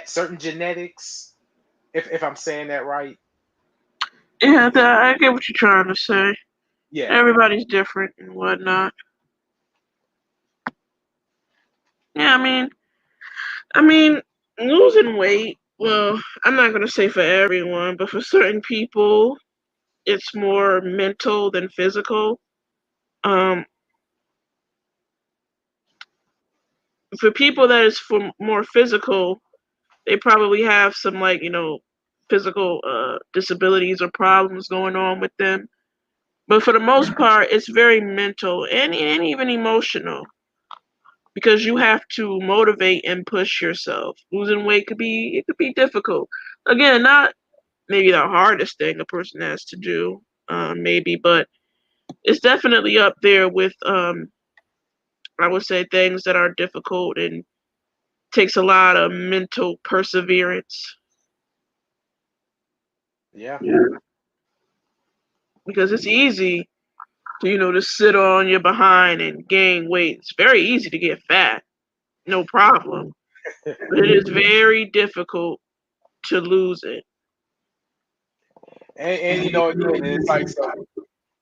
certain genetics. If I'm saying that right. Yeah, I get what you're trying to say. Yeah. Everybody's different and whatnot. Yeah, I mean, losing weight. Well, I'm not gonna say for everyone, but for certain people, it's more mental than physical. Um, for people that is for more physical, they probably have some like physical disabilities or problems going on with them. But for the most part, it's very mental and even emotional because you have to motivate and push yourself. Losing weight could be difficult. Again, not maybe the hardest thing a person has to do, maybe, but it's definitely up there with I would say things that are difficult and takes a lot of mental perseverance. Yeah. Yeah. Because it's easy to to sit on your behind and gain weight. It's very easy to get fat, no problem. But it is very difficult to lose it. And again, it's like so.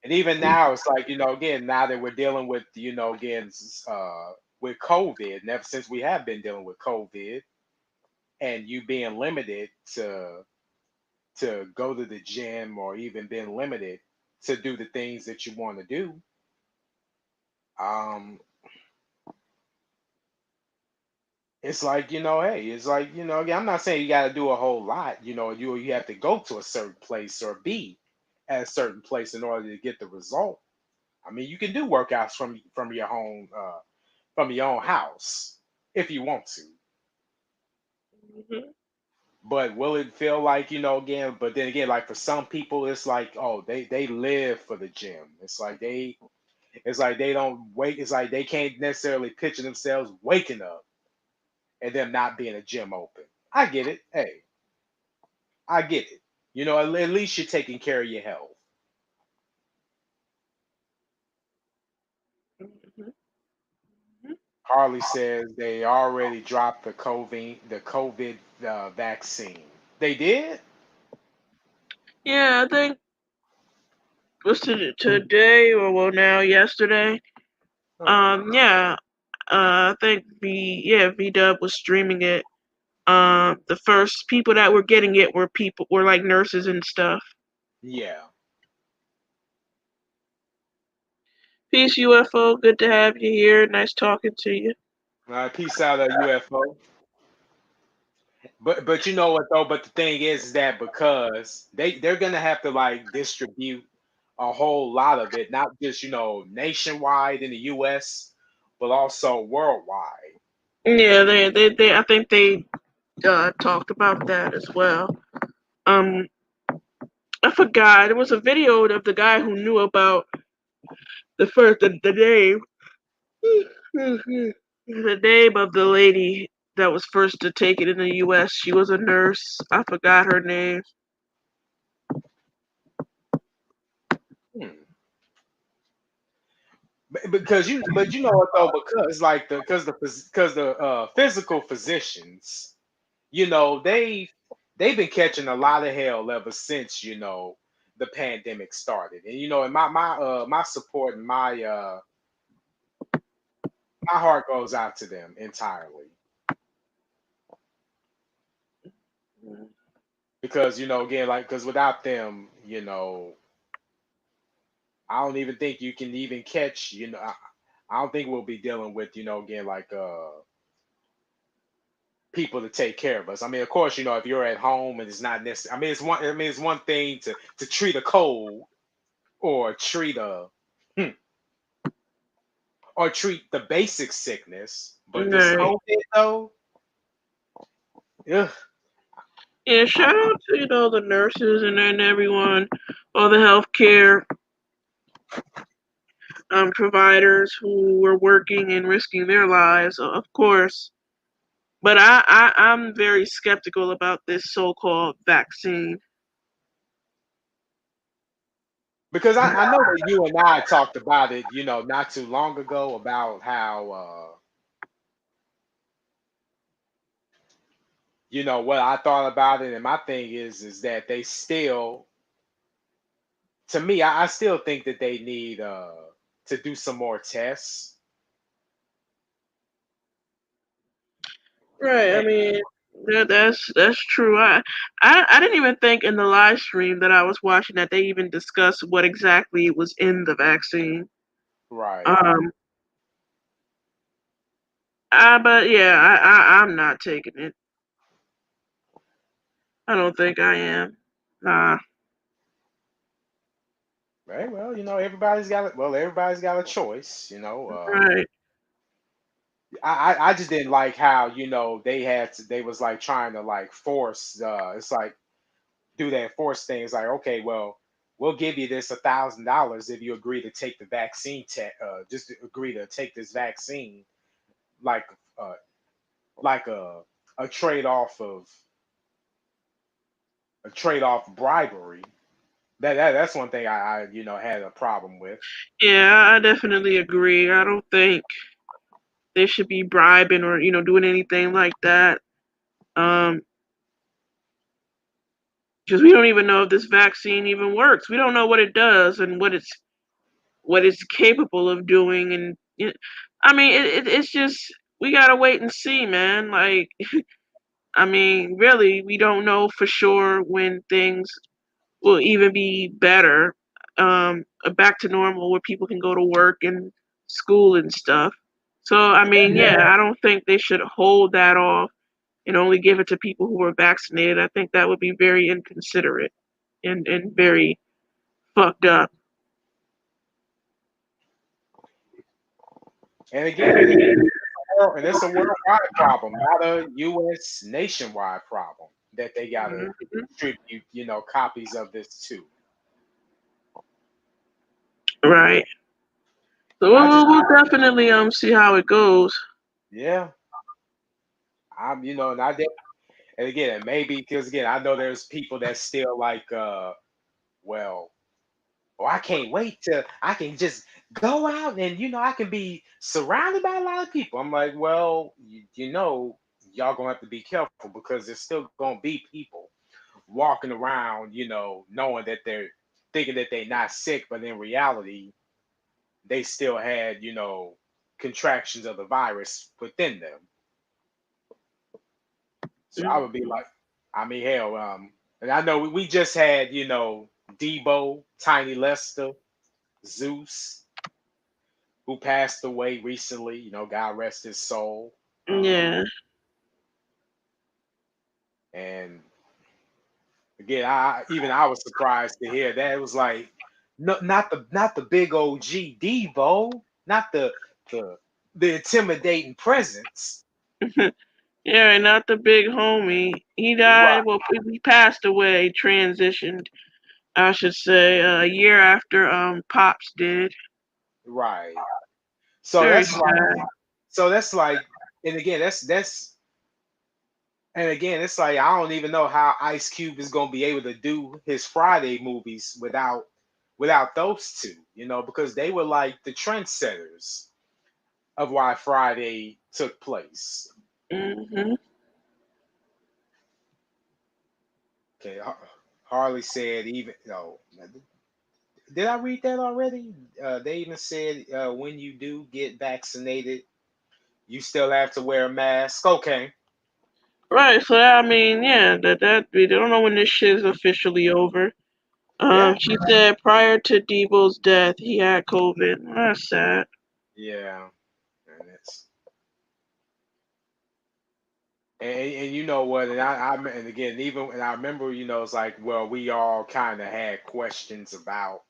And even now, it's like again, now that we're dealing with again with COVID, and ever since we have been dealing with COVID, and you being limited to go to the gym or even being limited to do the things that you want to do. Um, it's like hey, it's like again, I'm not saying you got to do a whole lot. You have to go to a certain place or be at a certain place in order to get the result. I mean, you can do workouts from your home, from your own house if you want to. Hmm. But will it feel like again? But then again, like for some people, it's like oh, they live for the gym. It's like they don't wake. It's like they can't necessarily picture themselves waking up and them not being a gym open. I get it. Hey, I get it. At least you're taking care of your health. Hmm. Harley says they already dropped the COVID vaccine. They did. Yeah, I think was today or well now yesterday. Huh. Yeah, I think VDub was streaming it. The first people that were getting it were like nurses and stuff. Yeah. Peace, UFO. Good to have you here. Nice talking to you. All right. Peace out, UFO. But you know what though? But the thing is that because they're gonna have to like distribute a whole lot of it, not just nationwide in the U.S., but also worldwide. Yeah, I think they talked about that as well. Um, I forgot. It was a video of the guy who knew about the name, the name of the lady that was first to take it in the U.S. She was a nurse. I forgot her name. Hmm. But you know what though? Because like the physical physicians, they've been catching a lot of hell ever since the pandemic started, and and my support and my heart goes out to them entirely because again like because without them I don't even think you can even catch I don't think we'll be dealing with again like people to take care of us. I mean, of course, if you're at home and it's not necessary. I mean, it's one thing to treat a cold or hmm, treat the basic sickness, but this Right. COVID though, ugh, Yeah, shout out to the nurses and then everyone, all the healthcare providers who were working and risking their lives, of course. But I'm very skeptical about this so-called vaccine. because I know that you and I talked about it, not too long ago about how what I thought about it, and my thing is that they still, to me, I still think that they need to do some more tests. Right. I And mean, that's true. I didn't even think in the live stream that I was watching that they even discussed what exactly was in the vaccine. right. Um. But yeah, I'm not taking it. I don't think I am. Nah. Right, well, everybody's got a choice. Right. I just didn't like how they was like trying to like force it's like do that force thing. It's like, okay, well, we'll give you this $1,000 if you agree to take the vaccine just agree to take this vaccine, like uh like a trade off bribery. That's one thing I had a problem with. Yeah, I definitely agree. I don't think they should be bribing or doing anything like that. Um, because we don't even know if this vaccine even works. We don't know what it does and what it's capable of doing. And I mean, it's just we gotta wait and see, man. Like, I mean, really, we don't know for sure when things will even be better, back to normal, where people can go to work and school and stuff. So, I mean, yeah, I don't think they should hold that off and only give it to people who are vaccinated. I think that would be very inconsiderate and very fucked up. And again, and it's a worldwide problem, not a U.S. nationwide problem that they gotta Mhm. distribute, copies of this too. Right. So And I just, we'll definitely see how it goes. yeah, and I did, and again, and maybe because again, I know there's people that still like, well, oh, I can't wait till I can just go out and I can be surrounded by a lot of people. I'm like, well, y'all gonna have to be careful because there's still gonna be people walking around, knowing that they're thinking that they're not sick, but in reality, they still had, contractions of the virus within them. So I would be Mhm. like, I mean, hell, and I know we just had, Debo, Tiny Lester, Zeus, who passed away recently. God rest his soul. Yeah. And again, I was surprised to hear that. It was like, no, not the big OG Debo, not the the intimidating presence. Yeah, and not the big homie. He died. Right, Well, he passed away, transitioned, I should say, a year after Pops did. right. So Very that's like, sad. and again, it's like I don't even know how Ice Cube is gonna be able to do his Friday movies without those two, because they were like the trendsetters of why Friday took place. Hmm. Okay, Harley said even no. Did I read that already? They even said when you do get vaccinated, you still have to wear a mask. Okay. Right. So I mean, yeah, that we don't know when this shit is officially over. Yeah. She said prior to Debo's death, he had COVID. That's sad. Yeah. And it's and you know what? And again, even and I remember, it's like, well, we all kind of had questions about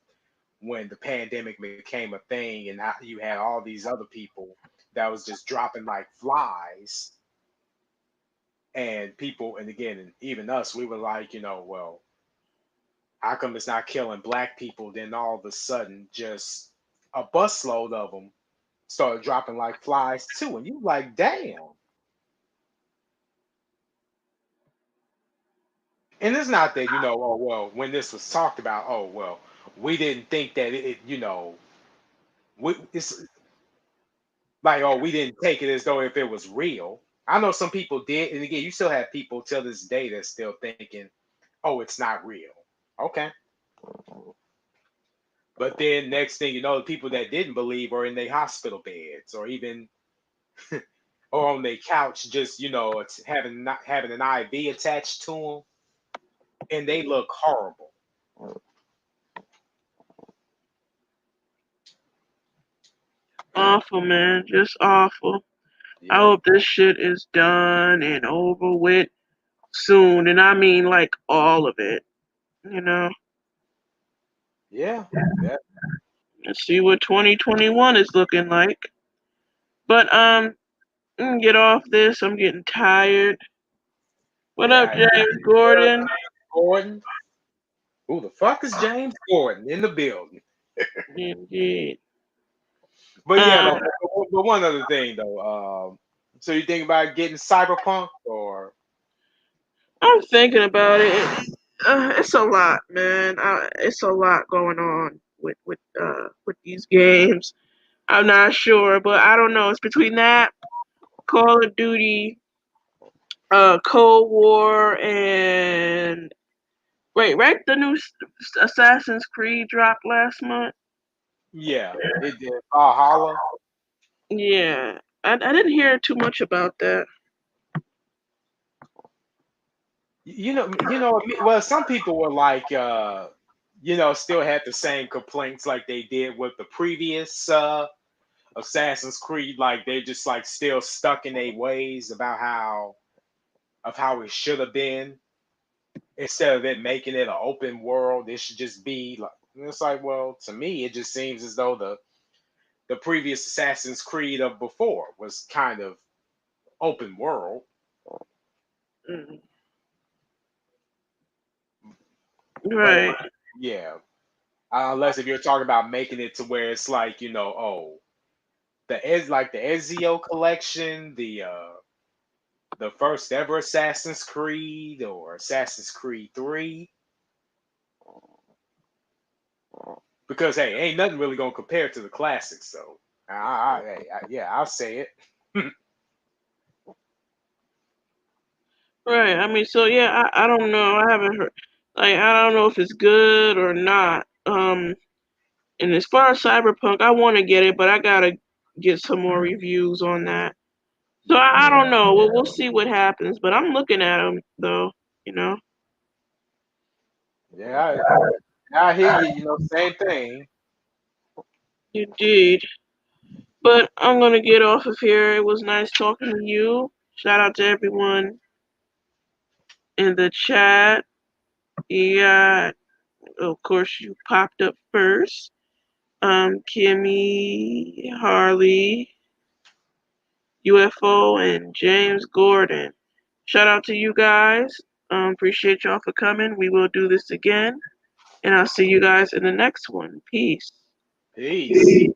when the pandemic became a thing, and how you had all these other people that was just dropping like flies, and people, and again, and even us, we were like, well, how come it's not killing black people? Then all of a sudden, just a busload of them started dropping like flies too, and you like, damn. And it's not that, oh well, when this was talked about, oh well, we didn't think that it's like, oh, we didn't take it as though if it was real. I know some people did, and again, you still have people till this day that's still thinking, oh, it's not real. Okay. But then next thing you know, the people that didn't believe are in their hospital beds or even or on their couch, just it's having not having an IV attached to them, and they look horrible. Awful, man. Just awful. I Yeah, hope this shit is done and over with soon. And I mean, like, all of it, you know? yeah, yeah, Let's see what 2021 is looking like. But, get off this. I'm getting tired. What up, yeah. James Gordon? Gordon, who the fuck is James Gordon in the building? Indeed. But yeah, Um, though. But one other thing though. So you think about getting cyberpunk or? I'm thinking about it. It's a lot, man. It's a lot going on with these games. I'm not sure, but I don't know. It's between that, Call of Duty, Cold War, and wait, right? The new Assassin's Creed dropped last month. Yeah, it did. Valhalla. Yeah, I didn't hear too much about that. Well, some people were like, still had the same complaints like they did with the previous Assassin's Creed. Like they're just like still stuck in their ways about how it should have been. Instead of it making it an open world, it should just be like. It's like, well, to me, it just seems as though the previous Assassin's Creed of before was kind of open world. Mm, But right. yeah, unless if you're talking about making it to where it's like, oh, the Ezio collection, the first ever Assassin's Creed or Assassin's Creed 3. Because hey, ain't nothing really gonna compare to the classics, so yeah, I'll say it. Right. I mean, so yeah, I don't know. I haven't heard. Like, I don't know if it's good or not. And as far as Cyberpunk, I want to get it, but I gotta get some more reviews on that. So I don't know. We'll see what happens. But I'm looking at them though. You know. Yeah, I hear you. Same thing. Indeed. But I'm gonna get off of here. It was nice talking to you. Shout out to everyone in the chat. Yeah, of course you popped up first. Kimmy, Harley, UFO, and James Gordon. Shout out to you guys. Appreciate y'all for coming. We will do this again. And I'll see you guys in the next one. Peace. Peace.